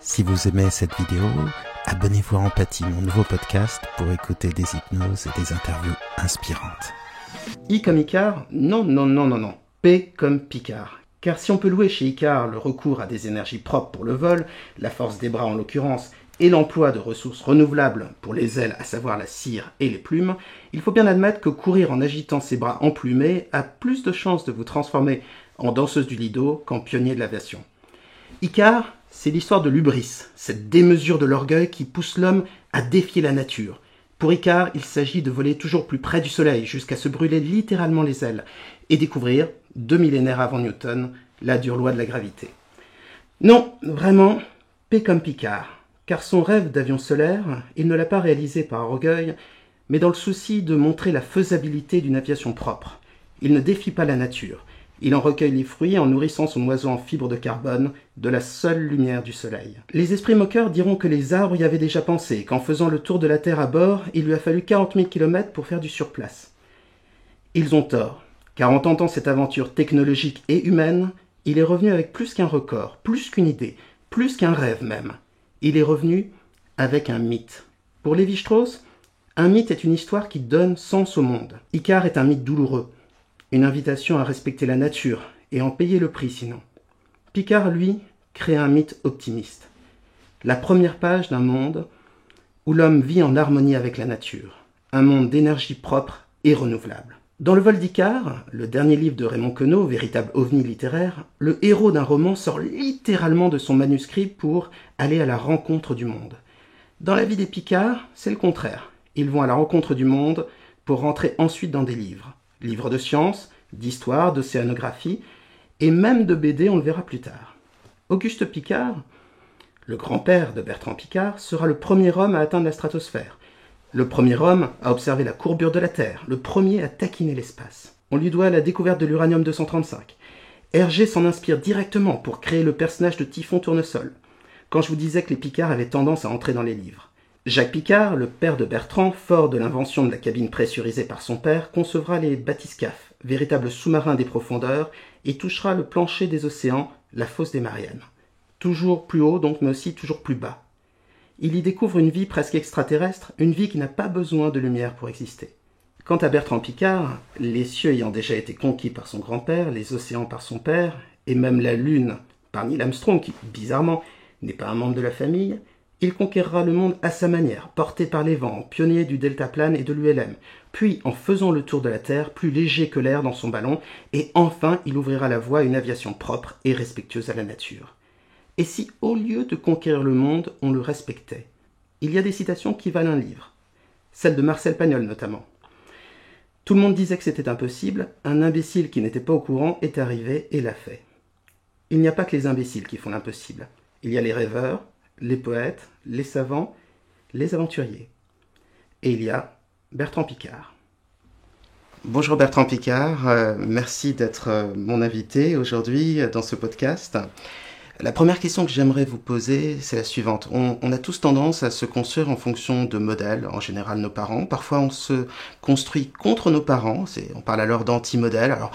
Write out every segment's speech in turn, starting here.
Si vous aimez cette vidéo, abonnez-vous à Empathie, mon nouveau podcast, pour écouter des hypnoses et des interviews inspirantes. I comme Icare? Non, non, non, non, non. P comme Picard. Car si on peut louer chez Icare le recours à des énergies propres pour le vol, la force des bras en l'occurrence, et l'emploi de ressources renouvelables pour les ailes, à savoir la cire et les plumes, il faut bien admettre que courir en agitant ses bras emplumés a plus de chances de vous transformer en danseuse du Lido qu'en pionnier de l'aviation. Icare, c'est l'histoire de l'hubris, cette démesure de l'orgueil qui pousse l'homme à défier la nature. Pour Icare, il s'agit de voler toujours plus près du soleil jusqu'à se brûler littéralement les ailes et découvrir, 2 millénaires avant Newton, la dure loi de la gravité. Non, vraiment, P comme Picard, car son rêve d'avion solaire, il ne l'a pas réalisé par orgueil, mais dans le souci de montrer la faisabilité d'une aviation propre. Il ne défie pas la nature. Il en recueille les fruits en nourrissant son oiseau en fibre de carbone de la seule lumière du soleil. Les esprits moqueurs diront que les arbres y avaient déjà pensé, qu'en faisant le tour de la Terre à bord, il lui a fallu 40 000 km pour faire du surplace. Ils ont tort, car en tentant cette aventure technologique et humaine, il est revenu avec plus qu'un record, plus qu'une idée, plus qu'un rêve même. Il est revenu avec un mythe. Pour Lévi-Strauss, un mythe est une histoire qui donne sens au monde. Icare est un mythe douloureux, une invitation à respecter la nature et en payer le prix sinon. Picard, lui, crée un mythe optimiste. La première page d'un monde où l'homme vit en harmonie avec la nature. Un monde d'énergie propre et renouvelable. Dans Le vol d'Icare, le dernier livre de Raymond Queneau, véritable ovni littéraire, le héros d'un roman sort littéralement de son manuscrit pour aller à la rencontre du monde. Dans la vie des Picards, c'est le contraire. Ils vont à la rencontre du monde pour rentrer ensuite dans des livres. Livres de science, d'histoire, d'océanographie, et même de BD, on le verra plus tard. Auguste Piccard, le grand-père de Bertrand Piccard, sera le premier homme à atteindre la stratosphère. Le premier homme à observer la courbure de la Terre, le premier à taquiner l'espace. On lui doit la découverte de l'uranium-235. Hergé s'en inspire directement pour créer le personnage de Typhon Tournesol, quand je vous disais que les Picards avaient tendance à entrer dans les livres. Jacques Piccard, le père de Bertrand, fort de l'invention de la cabine pressurisée par son père, concevra les bathyscaphes, véritables sous-marins des profondeurs, et touchera le plancher des océans, la fosse des Mariannes. Toujours plus haut donc, mais aussi toujours plus bas. Il y découvre une vie presque extraterrestre, une vie qui n'a pas besoin de lumière pour exister. Quant à Bertrand Piccard, les cieux ayant déjà été conquis par son grand-père, les océans par son père, et même la Lune par Neil Armstrong, qui, bizarrement, n'est pas un membre de la famille, il conquérera le monde à sa manière, porté par les vents, pionnier du deltaplane et de l'ULM, puis en faisant le tour de la Terre, plus léger que l'air dans son ballon, et enfin il ouvrira la voie à une aviation propre et respectueuse à la nature. Et si, au lieu de conquérir le monde, on le respectait? Il y a des citations qui valent un livre, celle de Marcel Pagnol notamment. Tout le monde disait que c'était impossible, un imbécile qui n'était pas au courant est arrivé et l'a fait. Il n'y a pas que les imbéciles qui font l'impossible. Il y a les rêveurs, les poètes, les savants, les aventuriers. Et il y a Bertrand Piccard. Bonjour Bertrand Piccard, merci d'être mon invité aujourd'hui dans ce podcast. La première question que j'aimerais vous poser, c'est la suivante. On a tous tendance à se construire en fonction de modèles, en général nos parents. Parfois, on se construit contre nos parents. On parle alors d'anti-modèles. Alors,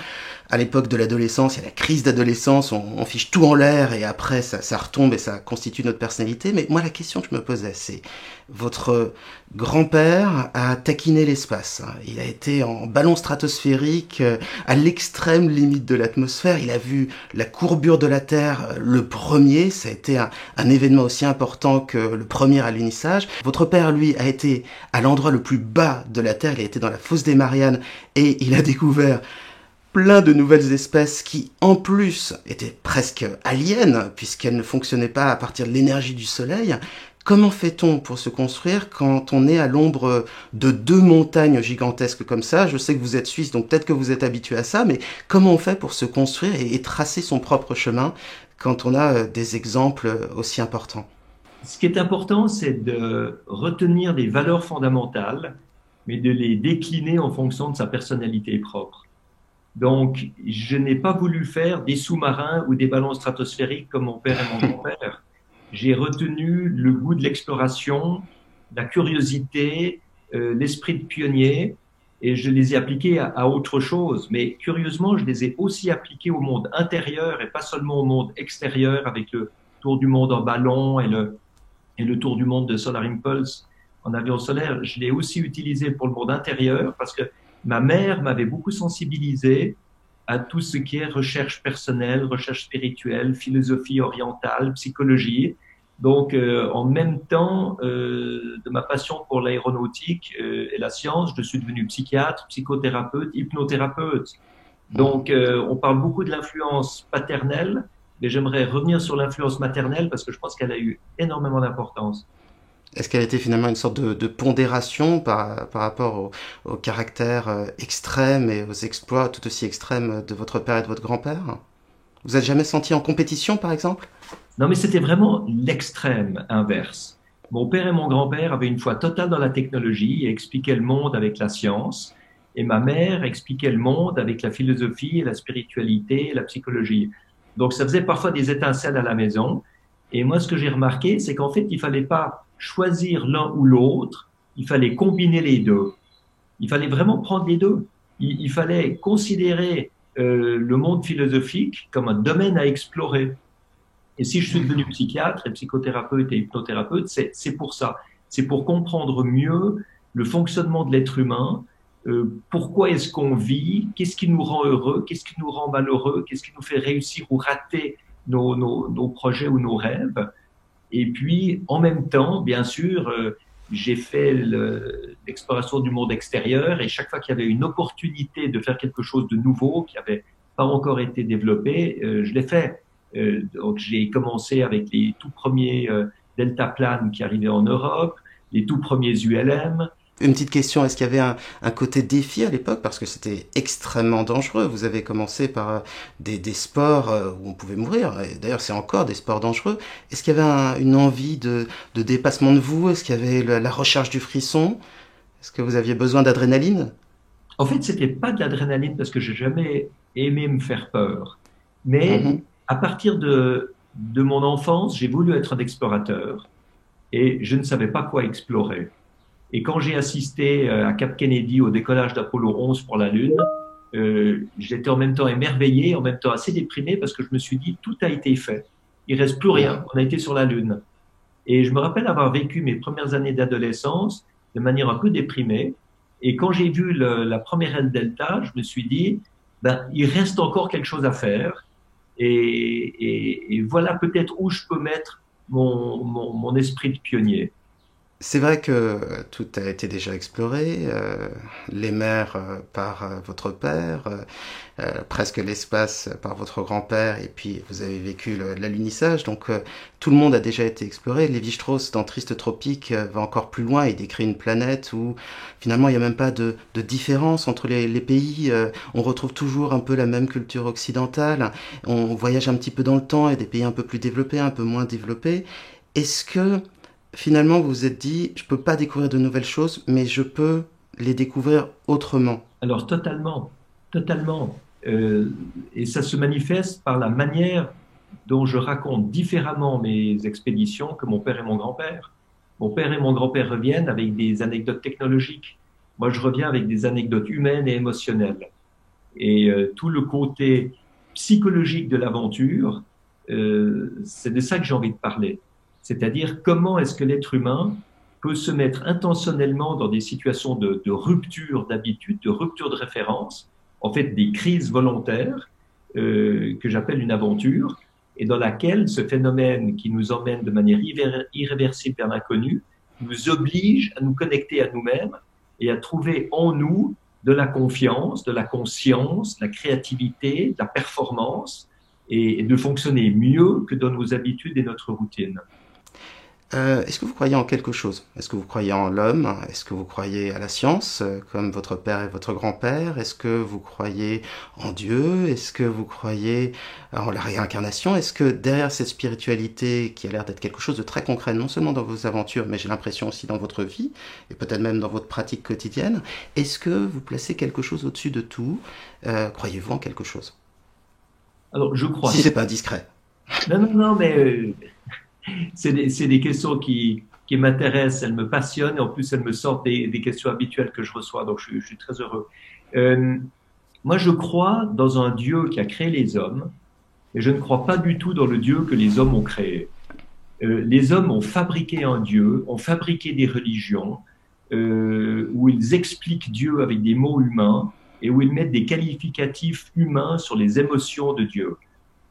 à l'époque de l'adolescence, il y a la crise d'adolescence, on fiche tout en l'air et après, ça retombe et ça constitue notre personnalité. Mais moi, la question que je me posais, c'est votre grand-père a taquiné l'espace. Il a été en ballon stratosphérique à l'extrême limite de l'atmosphère. Il a vu la courbure de la Terre le premier. Ça a été un événement aussi important que le premier alunissage. Votre père, lui, a été à l'endroit le plus bas de la Terre. Il a été dans la fosse des Mariannes et il a découvert plein de nouvelles espèces qui, en plus, étaient presque aliens, puisqu'elles ne fonctionnaient pas à partir de l'énergie du soleil. Comment fait-on pour se construire quand on est à l'ombre de 2 montagnes gigantesques comme ça? Je sais que vous êtes suisse, donc peut-être que vous êtes habitué à ça, mais comment on fait pour se construire et tracer son propre chemin quand on a des exemples aussi importants? Ce qui est important, c'est de retenir des valeurs fondamentales, mais de les décliner en fonction de sa personnalité propre. Donc, je n'ai pas voulu faire des sous-marins ou des ballons stratosphériques comme mon père et mon grand-père. J'ai retenu le goût de l'exploration, la curiosité, l'esprit de pionnier, et je les ai appliqués à autre chose. Mais curieusement, je les ai aussi appliqués au monde intérieur et pas seulement au monde extérieur avec tour du monde en ballon et le tour du monde de Solar Impulse en avion solaire, je l'ai aussi utilisé pour le monde intérieur parce que ma mère m'avait beaucoup sensibilisé à tout ce qui est recherche personnelle, recherche spirituelle, philosophie orientale, psychologie. Donc, en même temps de ma passion pour l'aéronautique et la science, je suis devenu psychiatre, psychothérapeute, hypnothérapeute. Donc, on parle beaucoup de l'influence paternelle, mais j'aimerais revenir sur l'influence maternelle parce que je pense qu'elle a eu énormément d'importance. Est-ce qu'elle était finalement une sorte de pondération par rapport au caractère extrême et aux exploits tout aussi extrêmes de votre père et de votre grand-père? Vous êtes jamais senti en compétition, par exemple? Non, mais c'était vraiment l'extrême inverse. Mon père et mon grand-père avaient une foi totale dans la technologie et expliquaient le monde avec la science. Et ma mère expliquait le monde avec la philosophie, la spiritualité et la psychologie. Donc, ça faisait parfois des étincelles à la maison. Et moi, ce que j'ai remarqué, c'est qu'en fait, il fallait pas choisir l'un ou l'autre, il fallait combiner les deux. Il fallait vraiment prendre les deux. Il fallait considérer le monde philosophique comme un domaine à explorer. Et si je suis devenu psychiatre et psychothérapeute et hypnothérapeute, c'est pour ça. C'est pour comprendre mieux le fonctionnement de l'être humain, pourquoi est-ce qu'on vit, qu'est-ce qui nous rend heureux, qu'est-ce qui nous rend malheureux, qu'est-ce qui nous fait réussir ou rater nos projets ou nos rêves. Et puis, en même temps, bien sûr, j'ai fait l'exploration du monde extérieur et chaque fois qu'il y avait une opportunité de faire quelque chose de nouveau qui n'avait pas encore été développé, je l'ai fait. Donc, j'ai commencé avec les tout premiers deltaplanes qui arrivaient en Europe, les tout premiers ULM. Une petite question, est-ce qu'il y avait un côté défi à l'époque? Parce que c'était extrêmement dangereux. Vous avez commencé par des sports où on pouvait mourir. Et d'ailleurs, c'est encore des sports dangereux. Est-ce qu'il y avait une envie de dépassement de vous? Est-ce qu'il y avait la recherche du frisson? Est-ce que vous aviez besoin d'adrénaline? En fait, c'était pas de l'adrénaline parce que j'ai jamais aimé me faire peur. Mais à partir de mon enfance, j'ai voulu être un explorateur et je ne savais pas quoi explorer. Et quand j'ai assisté à Cap Kennedy au décollage d'Apollo 11 pour la Lune, j'étais en même temps émerveillé, en même temps assez déprimé parce que je me suis dit tout a été fait. Il reste plus rien. On a été sur la Lune. Et je me rappelle avoir vécu mes premières années d'adolescence de manière un peu déprimée. Et quand j'ai vu la première aile Delta, je me suis dit, il reste encore quelque chose à faire. Et voilà peut-être où je peux mettre mon esprit de pionnier. C'est vrai que tout a été déjà exploré, les mers par votre père, presque l'espace par votre grand-père, et puis vous avez vécu l'alunissage, donc tout le monde a déjà été exploré. Lévi-Strauss, dans Triste Tropique, va encore plus loin, il décrit une planète où finalement il n'y a même pas de différence entre les pays, on retrouve toujours un peu la même culture occidentale, on voyage un petit peu dans le temps, il y a des pays un peu plus développés, un peu moins développés. Est-ce que finalement, vous vous êtes dit, je peux pas découvrir de nouvelles choses, mais je peux les découvrir autrement? Alors, totalement, totalement. Et ça se manifeste par la manière dont je raconte différemment mes expéditions que mon père et mon grand-père. Mon père et mon grand-père reviennent avec des anecdotes technologiques. Moi, je reviens avec des anecdotes humaines et émotionnelles. Et tout le côté psychologique de l'aventure, c'est de ça que j'ai envie de parler. C'est-à-dire comment est-ce que l'être humain peut se mettre intentionnellement dans des situations de rupture d'habitude, de rupture de référence, en fait des crises volontaires que j'appelle une aventure, et dans laquelle ce phénomène qui nous emmène de manière irréversible vers l'inconnu nous oblige à nous connecter à nous-mêmes et à trouver en nous de la confiance, de la conscience, de la créativité, de la performance, et de fonctionner mieux que dans nos habitudes et notre routine. Est-ce que vous croyez en quelque chose? Est-ce que vous croyez en l'homme? Est-ce que vous croyez à la science, comme votre père et votre grand-père? Est-ce que vous croyez en Dieu? Est-ce que vous croyez en la réincarnation? Est-ce que derrière cette spiritualité, qui a l'air d'être quelque chose de très concret, non seulement dans vos aventures, mais j'ai l'impression aussi dans votre vie, et peut-être même dans votre pratique quotidienne, est-ce que vous placez quelque chose au-dessus de tout? Croyez-vous en quelque chose? Alors, je crois. Si c'est pas indiscret. Non, mais c'est des questions qui m'intéressent, elles me passionnent, et en plus elles me sortent des questions habituelles que je reçois, donc je suis très heureux. Moi, je crois dans un Dieu qui a créé les hommes, mais je ne crois pas du tout dans le Dieu que les hommes ont créé. Les hommes ont fabriqué un Dieu, ont fabriqué des religions, où ils expliquent Dieu avec des mots humains et où ils mettent des qualificatifs humains sur les émotions de Dieu.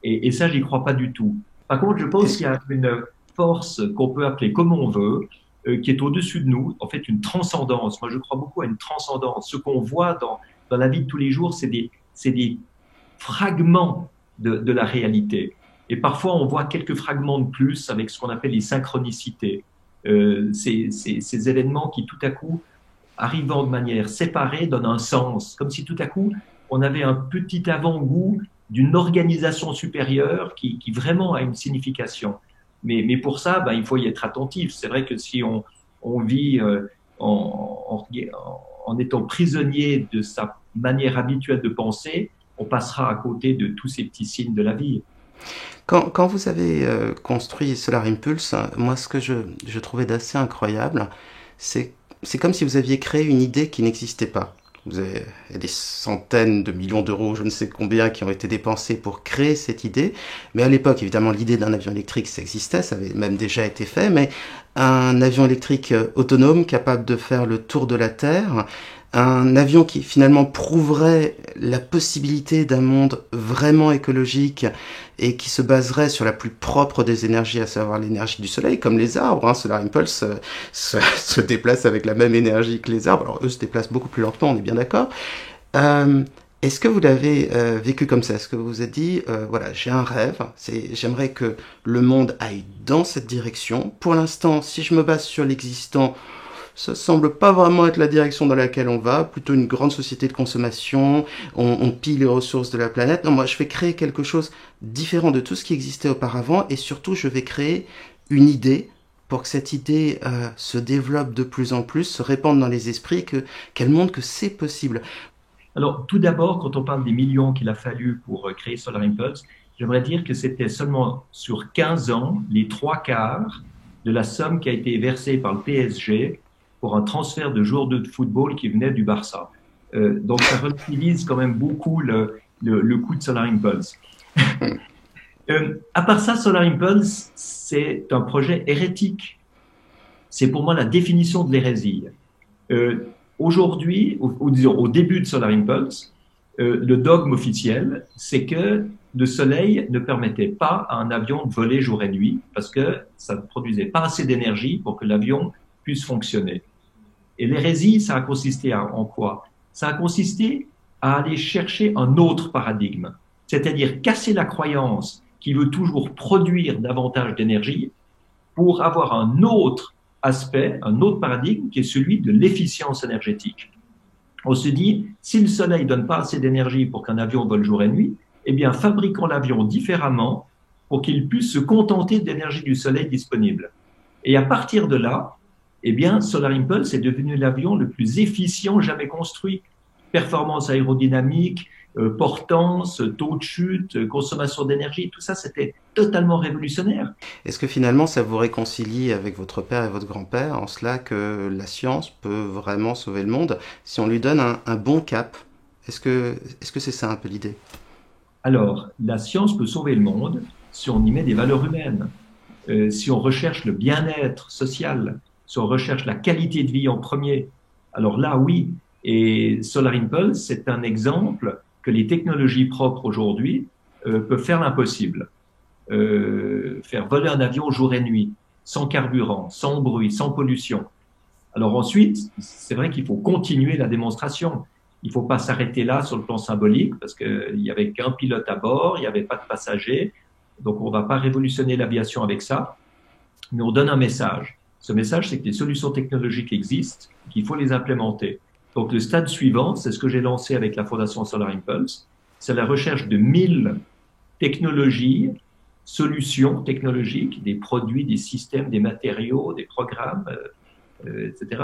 Et ça, j'y crois pas du tout. Par contre, je pense qu'il y a une force qu'on peut appeler comme on veut, qui est au-dessus de nous, en fait une transcendance. Moi, je crois beaucoup à une transcendance. Ce qu'on voit dans la vie de tous les jours, c'est des fragments de la réalité. Et parfois, on voit quelques fragments de plus avec ce qu'on appelle les synchronicités. Ces événements qui, tout à coup, arrivant de manière séparée, donnent un sens. Comme si, tout à coup, on avait un petit avant-goût d'une organisation supérieure qui vraiment a une signification. Mais pour ça, il faut y être attentif. C'est vrai que si on vit en étant prisonnier de sa manière habituelle de penser, on passera à côté de tous ces petits signes de la vie. Quand vous avez construit Solar Impulse, moi ce que je trouvais d'assez incroyable, c'est comme si vous aviez créé une idée qui n'existait pas. Il y a des centaines de millions d'euros, je ne sais combien, qui ont été dépensés pour créer cette idée. Mais à l'époque, évidemment, l'idée d'un avion électrique, ça existait, ça avait même déjà été fait. Mais un avion électrique autonome, capable de faire le tour de la Terre, un avion qui finalement prouverait la possibilité d'un monde vraiment écologique et qui se baserait sur la plus propre des énergies, à savoir l'énergie du soleil, comme les arbres. Solar Impulse se déplace avec la même énergie que les arbres. Alors eux se déplacent beaucoup plus lentement, on est bien d'accord. Est-ce que vous l'avez vécu comme ça? Est-ce que vous vous êtes dit, voilà, j'ai un rêve, j'aimerais que le monde aille dans cette direction. Pour l'instant, si je me base sur l'existant, ça semble pas vraiment être la direction dans laquelle on va, plutôt une grande société de consommation, on pille les ressources de la planète. Non, moi je vais créer quelque chose différent de tout ce qui existait auparavant et surtout je vais créer une idée pour que cette idée se développe de plus en plus, se répande dans les esprits, qu'elle montre que c'est possible. Alors tout d'abord, quand on parle des millions qu'il a fallu pour créer Solar Impulse, j'aimerais dire que c'était seulement sur 15 ans, les 3/4 de la somme qui a été versée par le PSG pour un transfert de joueurs de football qui venaient du Barça. Donc ça relativise quand même beaucoup le coût de Solar Impulse. À part ça, Solar Impulse, c'est un projet hérétique. C'est pour moi la définition de l'hérésie. Aujourd'hui, disons au début de Solar Impulse, le dogme officiel, c'est que le soleil ne permettait pas à un avion de voler jour et nuit parce que ça ne produisait pas assez d'énergie pour que l'avion puisse fonctionner. Et l'hérésie, ça a consisté en quoi? Ça a consisté à aller chercher un autre paradigme, c'est-à-dire casser la croyance qui veut toujours produire davantage d'énergie pour avoir un autre aspect, un autre paradigme qui est celui de l'efficience énergétique. On se dit, si le soleil donne pas assez d'énergie pour qu'un avion vole jour et nuit, eh bien, fabriquons l'avion différemment pour qu'il puisse se contenter de l'énergie du soleil disponible. Et à partir de là, eh bien, Solar Impulse est devenu l'avion le plus efficient jamais construit. Performance aérodynamique, portance, taux de chute, consommation d'énergie, tout ça, c'était totalement révolutionnaire. Est-ce que finalement, ça vous réconcilie avec votre père et votre grand-père en cela que la science peut vraiment sauver le monde si on lui donne un bon cap? Est-ce que c'est ça un peu l'idée? Alors, la science peut sauver le monde si on y met des valeurs humaines, si on recherche le bien-être social, si on recherche la qualité de vie en premier. Alors là, oui. Et Solar Impulse, c'est un exemple que les technologies propres aujourd'hui peuvent faire l'impossible. Faire voler un avion jour et nuit, sans carburant, sans bruit, sans pollution. Alors ensuite, c'est vrai qu'il faut continuer la démonstration. Il ne faut pas s'arrêter là sur le plan symbolique parce qu'il n'y avait qu'un pilote à bord, il n'y avait pas de passagers. Donc on ne va pas révolutionner l'aviation avec ça, mais on donne un message. Ce message, c'est que les solutions technologiques existent, qu'il faut les implémenter. Donc le stade suivant, c'est ce que j'ai lancé avec la Fondation Solar Impulse, c'est la recherche de 1000 technologies, solutions technologiques, des produits, des systèmes, des matériaux, des programmes, etc.,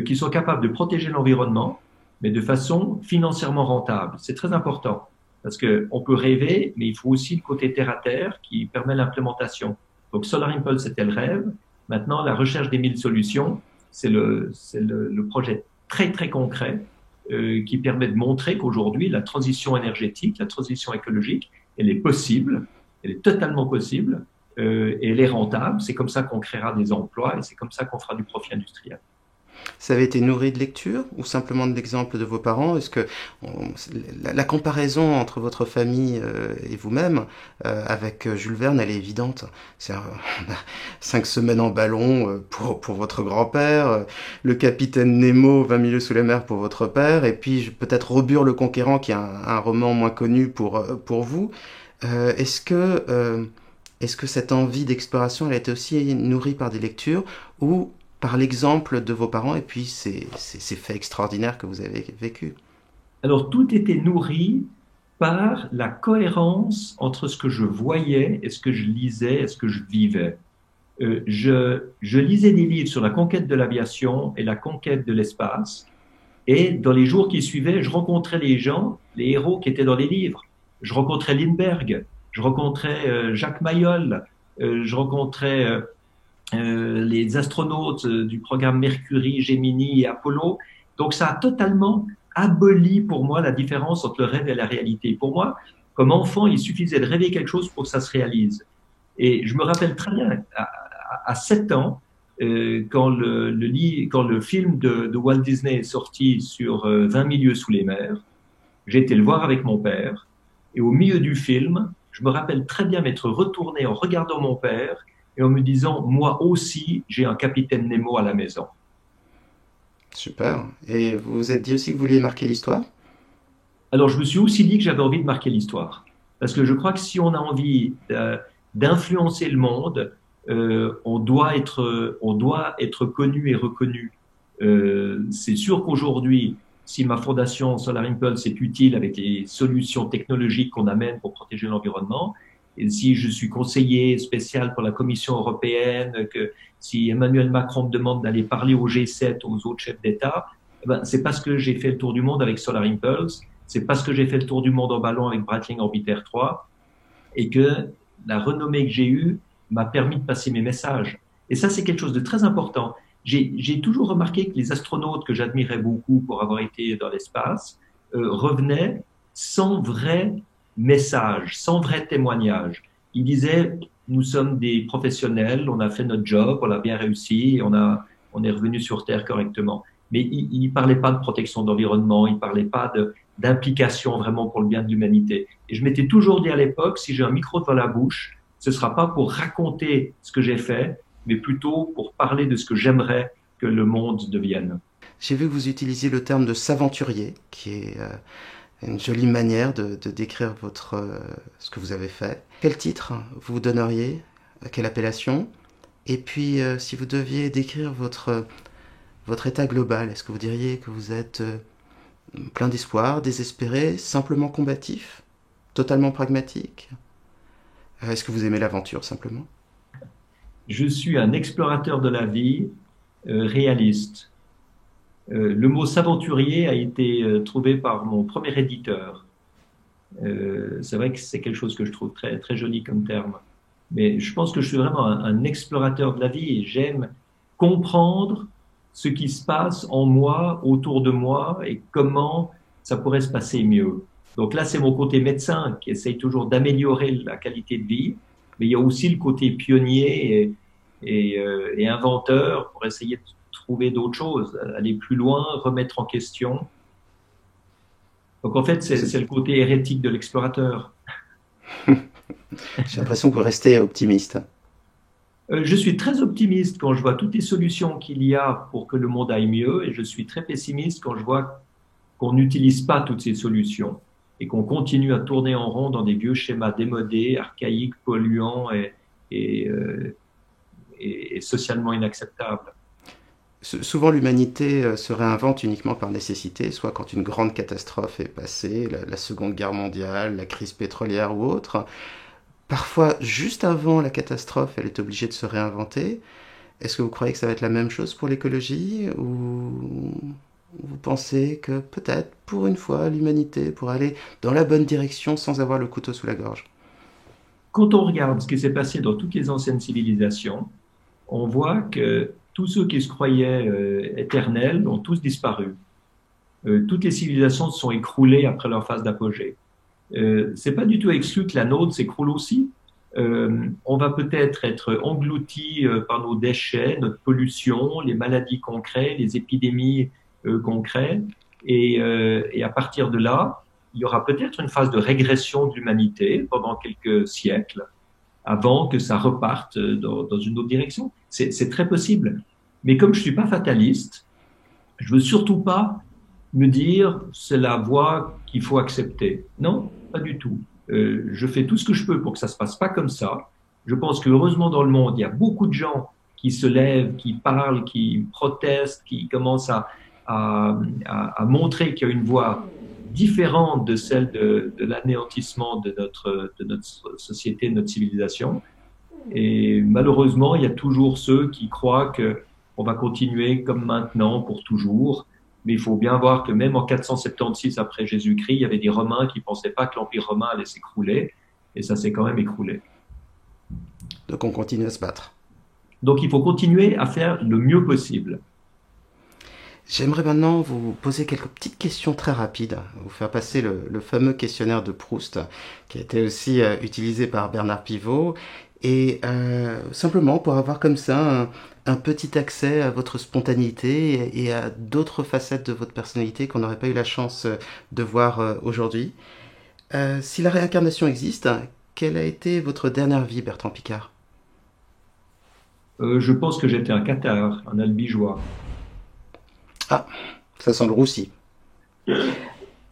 qui sont capables de protéger l'environnement, mais de façon financièrement rentable. C'est très important, parce qu'on peut rêver, mais il faut aussi le côté terre-à-terre qui permet l'implémentation. Donc Solar Impulse, c'était le rêve. Maintenant, la recherche des 1000 solutions, c'est le projet très, très concret qui permet de montrer qu'aujourd'hui, la transition énergétique, la transition écologique elle est possible, elle est totalement possible, et elle est rentable. C'est comme ça qu'on créera des emplois et c'est comme ça qu'on fera du profit industriel. Ça avait été nourri de lecture ou simplement de l'exemple de vos parents? Est-ce que la comparaison entre votre famille et vous-même avec Jules Verne, elle est évidente. On a 5 semaines en ballon pour votre grand-père, le capitaine Nemo, 20 milieux sous les mers pour votre père, et puis peut-être Robur le Conquérant, qui est un roman moins connu pour vous. Est-ce que cette envie d'exploration, elle a été aussi nourrie par des lectures ou par l'exemple de vos parents et puis ces faits extraordinaires que vous avez vécus? Alors, tout était nourri par la cohérence entre ce que je voyais et ce que je lisais et ce que je vivais. Je lisais des livres sur la conquête de l'aviation et la conquête de l'espace, et dans les jours qui suivaient, je rencontrais les gens, les héros qui étaient dans les livres. Je rencontrais Lindbergh, je rencontrais Jacques Mayol, je rencontrais les astronautes du programme Mercury, Gemini et Apollo. Donc ça a totalement aboli pour moi la différence entre le rêve et la réalité. Pour moi, comme enfant, il suffisait de rêver quelque chose pour que ça se réalise. Et je me rappelle très bien, à 7 ans, quand le film de Walt Disney est sorti sur 20 milieux sous les mers, j'ai été le voir avec mon père. Et au milieu du film, je me rappelle très bien m'être retourné en regardant mon père et en me disant, moi aussi, j'ai un capitaine Nemo à la maison. Super. Et vous vous êtes dit aussi que vous vouliez marquer l'histoire? Alors, je me suis aussi dit que j'avais envie de marquer l'histoire. Parce que je crois que si on a envie d'influencer le monde, on doit être connu et reconnu. C'est sûr qu'aujourd'hui, si ma fondation Solar Impulse est utile avec les solutions technologiques qu'on amène pour protéger l'environnement, et si je suis conseiller spécial pour la Commission européenne, que si Emmanuel Macron me demande d'aller parler au G7, aux autres chefs d'État, c'est parce que j'ai fait le tour du monde avec Solar Impulse, c'est parce que j'ai fait le tour du monde en ballon avec Breitling Orbiter 3, et que la renommée que j'ai eue m'a permis de passer mes messages. Et ça, c'est quelque chose de très important. J'ai toujours remarqué que les astronautes que j'admirais beaucoup pour avoir été dans l'espace revenaient sans vrai message, sans vrai témoignage. Ils disaient, nous sommes des professionnels, on a fait notre job, on a bien réussi, et on est revenu sur Terre correctement. Mais ils ne parlaient pas de protection d'environnement, ils ne parlaient pas d'implication vraiment pour le bien de l'humanité. Et je m'étais toujours dit à l'époque, si j'ai un micro devant la bouche, ce ne sera pas pour raconter ce que j'ai fait, mais plutôt pour parler de ce que j'aimerais que le monde devienne. J'ai vu que vous utilisiez le terme de s'aventurier, qui est une jolie manière de décrire ce que vous avez fait. Quel titre vous donneriez? Quelle appellation? Et puis, si vous deviez décrire votre état global, est-ce que vous diriez que vous êtes plein d'espoir, désespéré, simplement combatif, totalement pragmatique? Est-ce que vous aimez l'aventure, simplement? Je suis un explorateur de la vie, réaliste. Le mot s'aventurier a été trouvé par mon premier éditeur. C'est vrai que c'est quelque chose que je trouve très, très joli comme terme. Mais je pense que je suis vraiment un explorateur de la vie et j'aime comprendre ce qui se passe en moi, autour de moi et comment ça pourrait se passer mieux. Donc là, c'est mon côté médecin qui essaye toujours d'améliorer la qualité de vie, mais il y a aussi le côté pionnier et inventeur pour essayer de trouver d'autres choses, aller plus loin, remettre en question. Donc en fait, c'est le côté hérétique de l'explorateur. J'ai l'impression que vous restez optimiste. Je suis très optimiste quand je vois toutes les solutions qu'il y a pour que le monde aille mieux et je suis très pessimiste quand je vois qu'on n'utilise pas toutes ces solutions et qu'on continue à tourner en rond dans des vieux schémas démodés, archaïques, polluants et socialement inacceptables. Souvent, l'humanité se réinvente uniquement par nécessité, soit quand une grande catastrophe est passée, la Seconde Guerre mondiale, la crise pétrolière ou autre. Parfois, juste avant la catastrophe, elle est obligée de se réinventer. Est-ce que vous croyez que ça va être la même chose pour l'écologie ou vous pensez que peut-être, pour une fois, l'humanité pourrait aller dans la bonne direction sans avoir le couteau sous la gorge? Quand on regarde ce qui s'est passé dans toutes les anciennes civilisations, on voit que tous ceux qui se croyaient éternels ont tous disparu. Toutes les civilisations se sont écroulées après leur phase d'apogée. C'est pas du tout exclu que la nôtre s'écroule aussi. On va peut-être être englouti par nos déchets, notre pollution, les maladies qu'on crée, les épidémies qu'on crée. Et à partir de là, il y aura peut-être une phase de régression de l'humanité pendant quelques siècles avant que ça reparte dans une autre direction. C'est très possible. Mais comme je suis pas fataliste, je veux surtout pas me dire c'est la voie qu'il faut accepter. Non, pas du tout. Je fais tout ce que je peux pour que ça se passe pas comme ça. Je pense que heureusement dans le monde, il y a beaucoup de gens qui se lèvent, qui parlent, qui protestent, qui commencent à montrer qu'il y a une voie différente de celle de l'anéantissement de notre société, de notre civilisation. Et malheureusement, il y a toujours ceux qui croient que on va continuer comme maintenant pour toujours. Mais il faut bien voir que même en 476 après Jésus-Christ, il y avait des Romains qui ne pensaient pas que l'Empire romain allait s'écrouler, et ça s'est quand même écroulé. Donc on continue à se battre. Donc il faut continuer à faire le mieux possible. J'aimerais maintenant vous poser quelques petites questions très rapides, vous faire passer le fameux questionnaire de Proust, qui a été aussi utilisé par Bernard Pivot, et simplement pour avoir comme ça un petit accès à votre spontanéité et à d'autres facettes de votre personnalité qu'on n'aurait pas eu la chance de voir aujourd'hui. Si la réincarnation existe, quelle a été votre dernière vie, Bertrand Piccard? Je pense que j'étais un cathare, un albigeois. Ah, ça sent le roussi.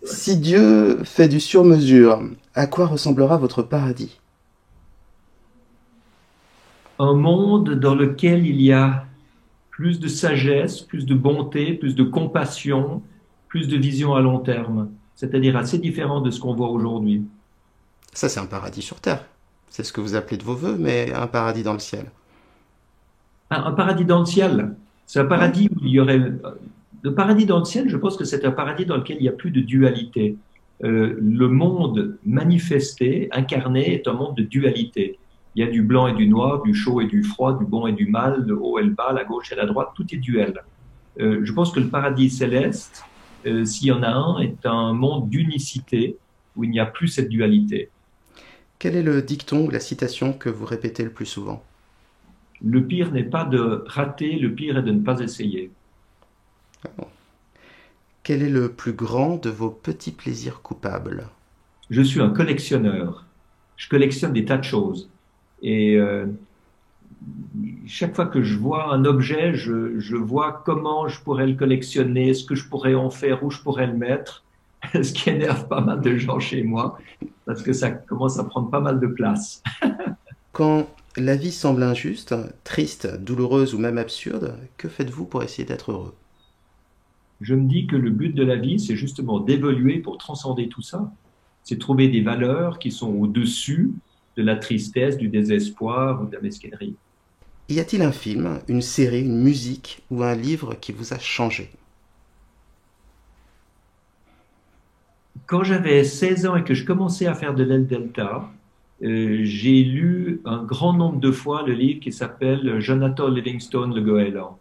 Si Dieu fait du sur-mesure, à quoi ressemblera votre paradis? Un monde dans lequel il y a plus de sagesse, plus de bonté, plus de compassion, plus de vision à long terme, c'est-à-dire assez différent de ce qu'on voit aujourd'hui. Ça, c'est un paradis sur Terre. C'est ce que vous appelez de vos voeux, mais un paradis dans le ciel. Un paradis dans le ciel, c'est un paradis où il y aurait... Le paradis dans le ciel, je pense que c'est un paradis dans lequel il n'y a plus de dualité. Le monde manifesté, incarné, est un monde de dualité. Il y a du blanc et du noir, du chaud et du froid, du bon et du mal, le haut et le bas, la gauche et la droite, tout est duel. Je pense que le paradis céleste, s'il y en a un, est un monde d'unicité où il n'y a plus cette dualité. Quel est le dicton ou la citation que vous répétez le plus souvent? Le pire n'est pas de rater, le pire est de ne pas essayer. Quel est le plus grand de vos petits plaisirs coupables? Je suis un collectionneur. Je collectionne des tas de choses. Et chaque fois que je vois un objet, je vois comment je pourrais le collectionner, ce que je pourrais en faire, où je pourrais le mettre, ce qui énerve pas mal de gens chez moi, parce que ça commence à prendre pas mal de place. Quand la vie semble injuste, triste, douloureuse ou même absurde, que faites-vous pour essayer d'être heureux? Je me dis que le but de la vie, c'est justement d'évoluer pour transcender tout ça. C'est trouver des valeurs qui sont au-dessus de la tristesse, du désespoir ou de la mesquinerie. Y a-t-il un film, une série, une musique ou un livre qui vous a changé? Quand j'avais 16 ans et que je commençais à faire de l'aile delta, j'ai lu un grand nombre de fois le livre qui s'appelle Jonathan Livingstone, le goéland,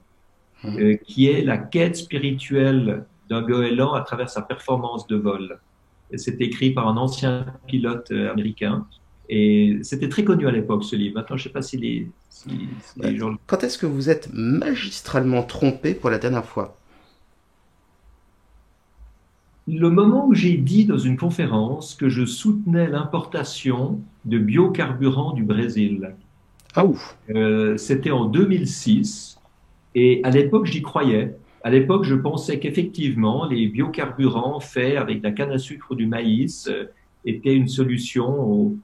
qui est la quête spirituelle d'un goéland à travers sa performance de vol. C'est écrit par un ancien pilote américain. Et c'était très connu à l'époque, ce livre. Maintenant, je ne sais pas si les gens... Quand est-ce que vous êtes magistralement trompé pour la dernière fois? Le moment où j'ai dit dans une conférence que je soutenais l'importation de biocarburants du Brésil. Ah ouf. C'était en 2006. Et à l'époque, j'y croyais. À l'époque, je pensais qu'effectivement, les biocarburants faits avec de la canne à sucre ou du maïs étaient une solution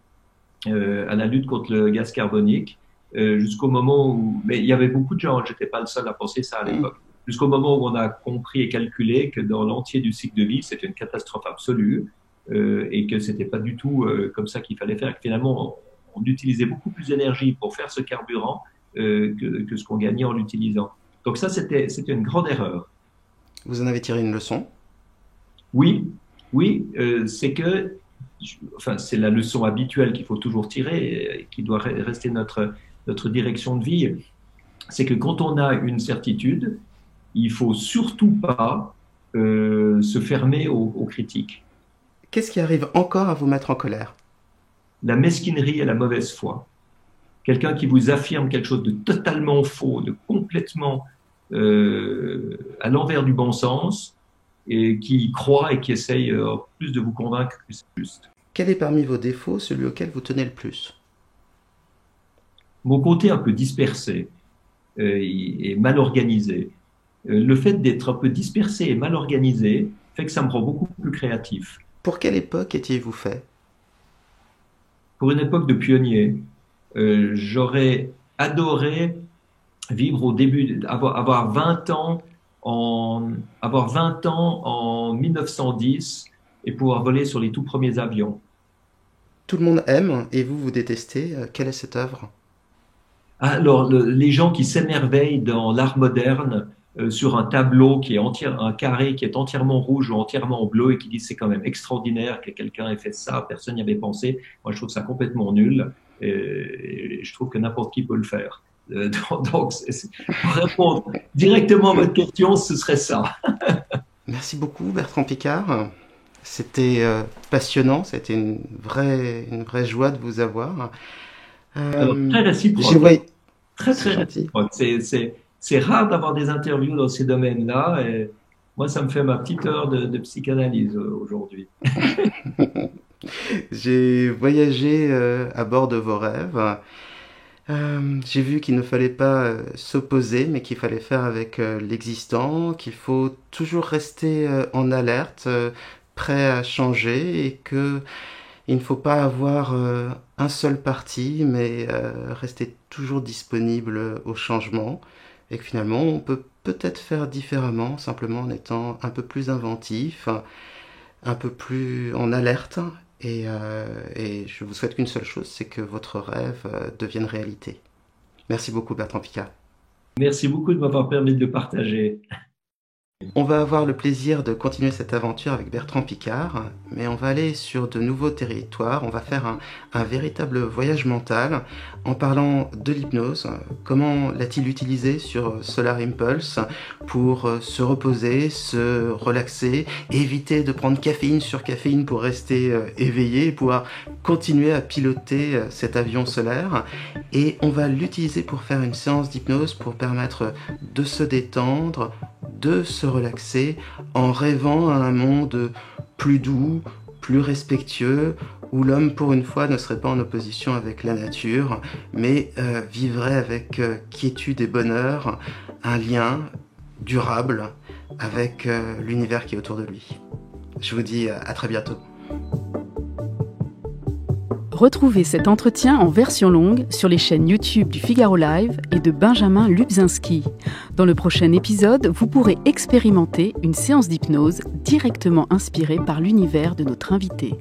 à la lutte contre le gaz carbonique, jusqu'au moment où... Mais il y avait beaucoup de gens, je n'étais pas le seul à penser ça à l'époque. Jusqu'au moment où on a compris et calculé que dans l'entier du cycle de vie, c'était une catastrophe absolue et que c'était pas du tout comme ça qu'il fallait faire. Que finalement, on utilisait beaucoup plus d'énergie pour faire ce carburant que ce qu'on gagnait en l'utilisant. Donc ça, c'était une grande erreur. Vous en avez tiré une leçon? Oui, c'est que, enfin, c'est la leçon habituelle qu'il faut toujours tirer, et qui doit rester notre direction de vie. C'est que quand on a une certitude, il faut surtout pas se fermer aux critiques. Qu'est-ce qui arrive encore à vous mettre en colère? La mesquinerie et la mauvaise foi. Quelqu'un qui vous affirme quelque chose de totalement faux, de complètement à l'envers du bon sens, et qui croit et qui essaye plus de vous convaincre que c'est juste. Quel est parmi vos défauts celui auquel vous tenez le plus? Mon côté un peu dispersé et mal organisé. Le fait d'être un peu dispersé et mal organisé fait que ça me rend beaucoup plus créatif. Pour quelle époque étiez-vous fait? Pour une époque de pionnier, j'aurais adoré vivre au début, avoir 20 ans en 1910 et pouvoir voler sur les tout premiers avions. Tout le monde aime et vous détestez. Quelle est cette œuvre? Alors, les gens qui s'émerveillent dans l'art moderne sur un tableau qui est un carré qui est entièrement rouge ou entièrement bleu et qui disent c'est quand même extraordinaire que quelqu'un ait fait ça, personne n'y avait pensé. Moi, je trouve ça complètement nul et je trouve que n'importe qui peut le faire. Donc, pour répondre directement à votre question, ce serait ça. Merci beaucoup, Bertrand Piccard. C'était passionnant, c'était une vraie joie de vous avoir. Alors, très réciproque. Très réciproque. C'est rare d'avoir des interviews dans ces domaines-là. Et moi, ça me fait ma petite heure de psychanalyse aujourd'hui. J'ai voyagé à bord de vos rêves. J'ai vu qu'il ne fallait pas s'opposer, mais qu'il fallait faire avec l'existant, qu'il faut toujours rester en alerte, prêt à changer, et que il ne faut pas avoir un seul parti, mais rester toujours disponible au changement, et que finalement on peut peut-être faire différemment, simplement en étant un peu plus inventif, un peu plus en alerte. Et je vous souhaite qu'une seule chose, c'est que votre rêve devienne réalité. Merci beaucoup, Bertrand Piccard. Merci beaucoup de m'avoir permis de le partager. On va avoir le plaisir de continuer cette aventure avec Bertrand Piccard, mais on va aller sur de nouveaux territoires. On va faire un véritable voyage mental en parlant de l'hypnose. Comment l'a-t-il utilisé sur Solar Impulse pour se reposer, se relaxer, éviter de prendre caféine sur caféine pour rester éveillé et pouvoir continuer à piloter cet avion solaire. Et on va l'utiliser pour faire une séance d'hypnose pour permettre de se détendre, de se relaxer en rêvant à un monde plus doux, plus respectueux, où l'homme pour une fois ne serait pas en opposition avec la nature, mais vivrait avec quiétude et bonheur un lien durable avec l'univers qui est autour de lui. Je vous dis à très bientôt. Retrouvez cet entretien en version longue sur les chaînes YouTube du Figaro Live et de Benjamin Lubzinski. Dans le prochain épisode, vous pourrez expérimenter une séance d'hypnose directement inspirée par l'univers de notre invité.